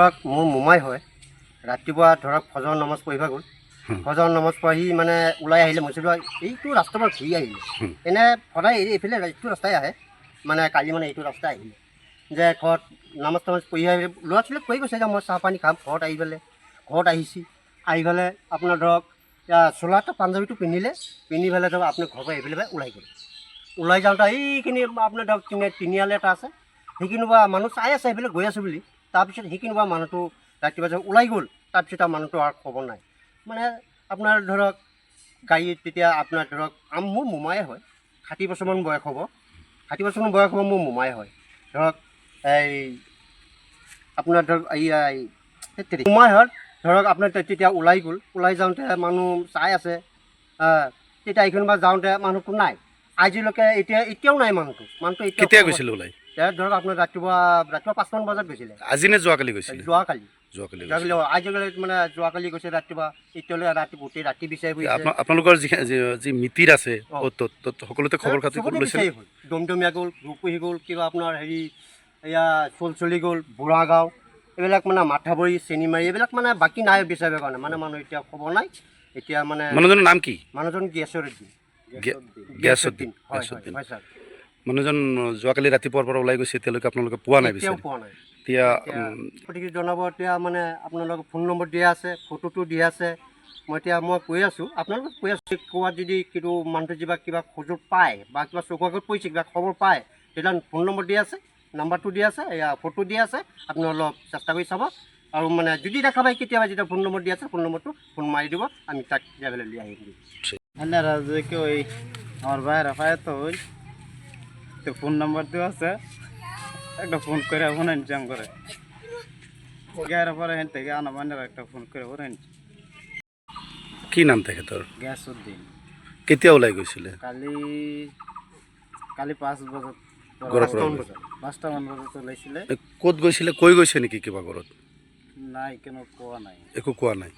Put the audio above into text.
ধৰক মোৰ মোমাই হয় ৰাতিপুৱা ধৰক ফজৰ নামাজ পঢ়িব গ'ল ফজৰ নামাজ পঢ়ি মানে ওলাই আহিলে মই কৈছিলোঁ এইটো ৰাস্তাৰ পৰা ঘূৰি আহিলে এনে সদায় এইফালে এইটো ৰাস্তাই আহে মানে কালি মানে এইটো ৰাস্তাই আহিলে যে ঘৰত নামাজ তামাজ পঢ়ি আহি ল'ৰা ছোৱালীক কৈ গৈছে যে মই চাহ পানী খাম ঘৰত আহি পেলাই ঘৰত আহি পেলাই আপোনাৰ ধৰক চোলাটো পাঞ্জাবীটো পিন্ধি পেলাই ধৰক আপুনি ঘৰৰ পৰা এইফালে ওলাই গ'ল ওলাই যাওঁতে এইখিনি আপোনাৰ ধৰক তিনিআলি এটা আছে সেইখিনি পৰা মানুহ চাই আছে সেইফালে গৈ আছোঁ বুলি তাৰপিছত সেইখিনি পৰা মানুহটো ৰাতিপুৱা যে ওলাই গ'ল তাৰপিছত আৰু মানুহটো আৰু খবৰ নাই মানে আপোনাৰ ধৰক গাড়ীত তেতিয়া আপোনাৰ ধৰক মোৰ মোমায়ে হয় 60 বছৰমান বয়স হ'ব 60 বছৰমান বয়স হ'ব মোৰ মোমায়ে হয় ধৰক এই আপোনাৰ ধৰক মোমাই হয় ধৰক আপোনাৰ তেতিয়া ওলাই গ'ল ওলাই যাওঁতে মানুহ চাই আছে তেতিয়া এইখিনি পৰা যাওঁতে মানুহটো নাই আজিলৈকে এতিয়াও নাই মানুহটো কেতিয়া গৈছিলে ওলাই ধৰক আপোনাৰ ৰাতিপুৱা 5মান বজাত গৈছিলে আজি নে যোৱাকালি গৈছিলে যোৱাকালি যোৱাকালি মানে যোৱাকালি গৈছে ৰাতিপুৱা এতিয়ালৈ গোটেই ৰাতি বিচাৰি ফুৰিছে আপোনালোকৰ যি মিতিৰ আছে সকলোতে খবৰ খাতি লৈছে দমদমীয়া গ'ল ৰূপহী গ'ল কিবা আপোনাৰ হেৰি এয়া চলচলি গ'ল বুঢ়াগাঁও এইবিলাক মানে মাথাবৰী চেনিমাৰী এইবিলাক মানে বাকী নাই বিচাৰিবৰ কাৰণে মানে মানুহ এতিয়া খবৰ নাই এতিয়া মানে মানুহজনৰ নাম কি মানুহজন গিয়াছুদ্দিন হয় ছাৰ মানুহজন যোৱাকালি ৰাতিপুৱাৰ পৰা ওলাই গৈছে এতিয়ালৈকে আপোনালোকে পোৱা নাই এতিয়া গতিকে জনাব এতিয়া মানে আপোনালোকৰ ফোন নম্বৰ দিয়া আছে ফটোটো দিয়া আছে মই কৈ আছোঁ আপোনালোকক কৈ আছোঁ ক'ৰবাত যদি কিন্তু মানুহটো কিবা খোজত পায় বা কিবা চকুৰ আগত পৰিছে কিবা খবৰ পায় তেতিয়া ফোন নম্বৰ দিয়া আছে নাম্বাৰটো দিয়া আছে এয়া ফটো দিয়া আছে আপুনি অলপ চেষ্টা কৰি চাব আৰু মানে যদি দেখা পায় কেতিয়াবা যেতিয়া ফোন নম্বৰ দিয়া আছে ফোন নম্বৰটো ফোন মাৰি দিব আমি তাক যাবলৈ লৈ আহিম রাজ্যকে ওই আমার ভাইয়েরা পায় তো ওই তো ফোন নাম্বার দেওয়া আছে একটা ফোন করে ফোন ইনজাম করে গ্যারের পরে হেন থেকে আনা বান্ডার একটা ফোন করে ফোন কি নাম থাকে তোর গ্যাসুদ্দিন কেতিয়া ওলাই গৈছিলে কালি 5 বছর 5টামান বছর চলাইছিলে ক'ত গৈছিলে কৈ গৈছে নেকি কিবা ঘৰত নাই কেন কোৱা নাই একো কোৱা নাই